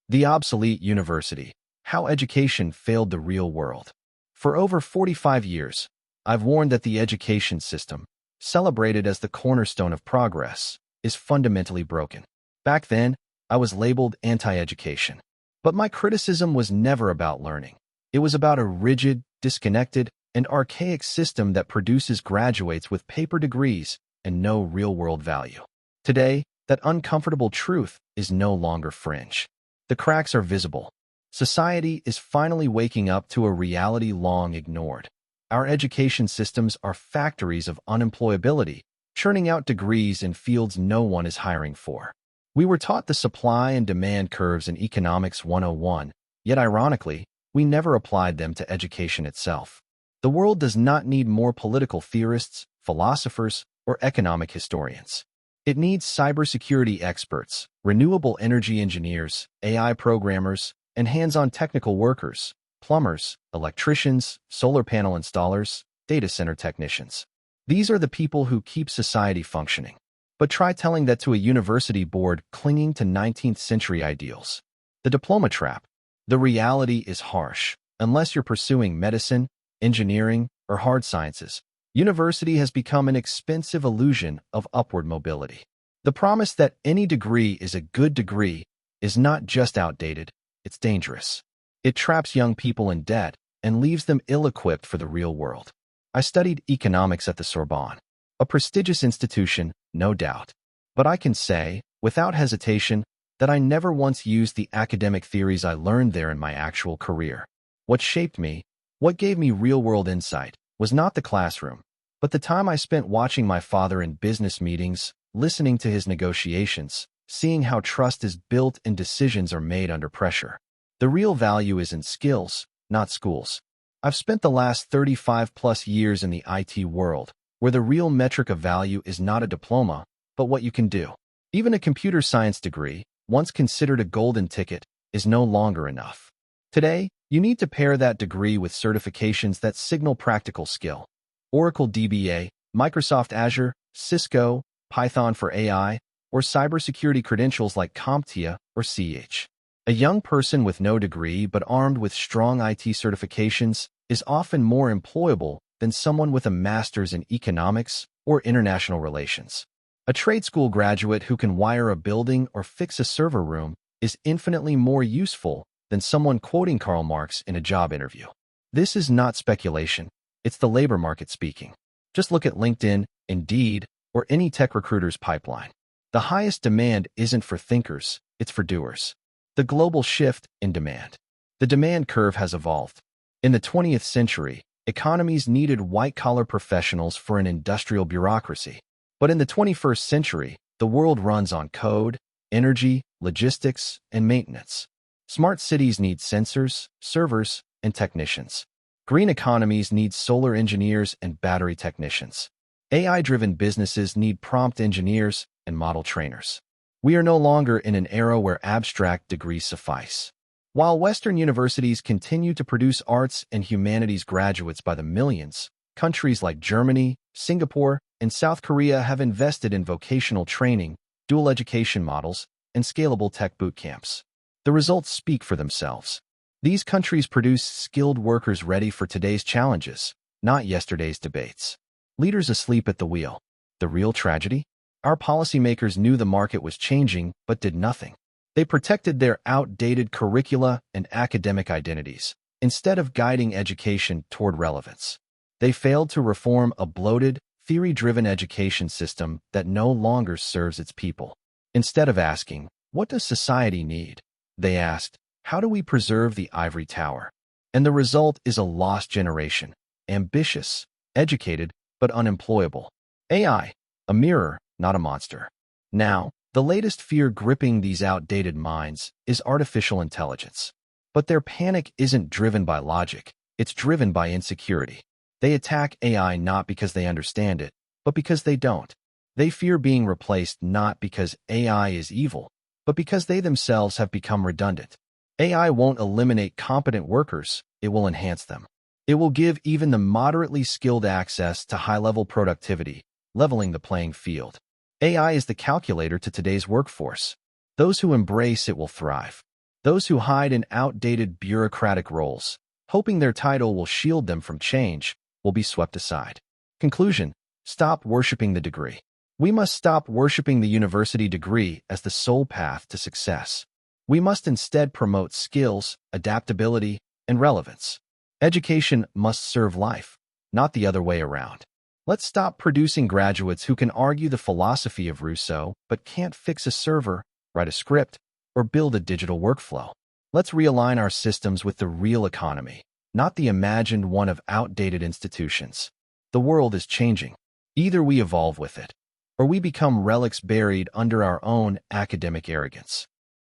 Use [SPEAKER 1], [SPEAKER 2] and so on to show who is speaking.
[SPEAKER 1] The Obsolete University: How Education Failed the Real World. For over 45 years, I've warned that the education system, celebrated as the cornerstone of progress, is fundamentally broken. Back then, I was labeled anti-education. But my criticism was never about learning. It was about a rigid, disconnected, and archaic system that produces graduates with paper degrees and no real-world value. Today, that uncomfortable truth is no longer fringe. The cracks are visible. Society is finally waking up to a reality long ignored. Our education systems are factories of unemployability, churning out degrees in fields no one is hiring for. We were taught the supply and demand curves in Economics 101, yet ironically, we never applied them to education itself. The world does not need more political theorists, philosophers, or economic historians. It needs cybersecurity experts, renewable energy engineers, AI programmers, and hands-on technical workers, plumbers, electricians, solar panel installers, data center technicians. These are the people who keep society functioning. But try telling that to a university board clinging to 19th century ideals. The diploma trap. The reality is harsh. Unless you're pursuing medicine, engineering, or hard sciences, university has become an expensive illusion of upward mobility. The promise that any degree is a good degree is not just outdated, it's dangerous. It traps young people in debt and leaves them ill-equipped for the real world. I studied economics at the Sorbonne, a prestigious institution, no doubt. But I can say, without hesitation, that I never once used the academic theories I learned there in my actual career. What shaped me, what gave me real-world insight, was not the classroom, but the time I spent watching my father in business meetings, listening to his negotiations, seeing how trust is built and decisions are made under pressure. The real value is in skills, not schools. I've spent the last 35+ years in the IT world, where the real metric of value is not a diploma, but what you can do. Even a computer science degree, once considered a golden ticket, is no longer enough. Today, you need to pair that degree with certifications that signal practical skill. Oracle DBA, Microsoft Azure, Cisco, Python for AI, or cybersecurity credentials like CompTIA or CH. A young person with no degree but armed with strong IT certifications is often more employable than someone with a master's in economics or international relations. A trade school graduate who can wire a building or fix a server room is infinitely more useful than someone quoting Karl Marx in a job interview. This is not speculation, it's the labor market speaking. Just look at LinkedIn, Indeed, or any tech recruiter's pipeline. The highest demand isn't for thinkers, it's for doers. The global shift in demand. The demand curve has evolved. In the 20th century, economies needed white-collar professionals for an industrial bureaucracy. But in the 21st century, the world runs on code, energy, logistics, and maintenance. Smart cities need sensors, servers, and technicians. Green economies need solar engineers and battery technicians. AI-driven businesses need prompt engineers and model trainers. We are no longer in an era where abstract degrees suffice. While Western universities continue to produce arts and humanities graduates by the millions, countries like Germany, Singapore, and South Korea have invested in vocational training, dual education models, and scalable tech boot camps. The results speak for themselves. These countries produce skilled workers ready for today's challenges, not yesterday's debates. Leaders asleep at the wheel. The real tragedy? Our policymakers knew the market was changing but did nothing. They protected their outdated curricula and academic identities, instead of guiding education toward relevance. They failed to reform a bloated, theory-driven education system that no longer serves its people. Instead of asking, what does society need? They asked, how do we preserve the ivory tower? And the result is a lost generation, ambitious, educated, but unemployable. AI, a mirror, not a monster. Now, the latest fear gripping these outdated minds is artificial intelligence. But their panic isn't driven by logic, it's driven by insecurity. They attack AI not because they understand it, but because they don't. They fear being replaced not because AI is evil, but because they themselves have become redundant. AI won't eliminate competent workers, it will enhance them. It will give even the moderately skilled access to high-level productivity, leveling the playing field. AI is the calculator to today's workforce. Those who embrace it will thrive. Those who hide in outdated bureaucratic roles, hoping their title will shield them from change, will be swept aside. Conclusion: stop worshiping the degree. We must stop worshiping the university degree as the sole path to success. We must instead promote skills, adaptability, and relevance. Education must serve life, not the other way around. Let's stop producing graduates who can argue the philosophy of Rousseau but can't fix a server, write a script, or build a digital workflow. Let's realign our systems with the real economy, not the imagined one of outdated institutions. The world is changing. Either we evolve with it, or we become relics buried under our own academic arrogance.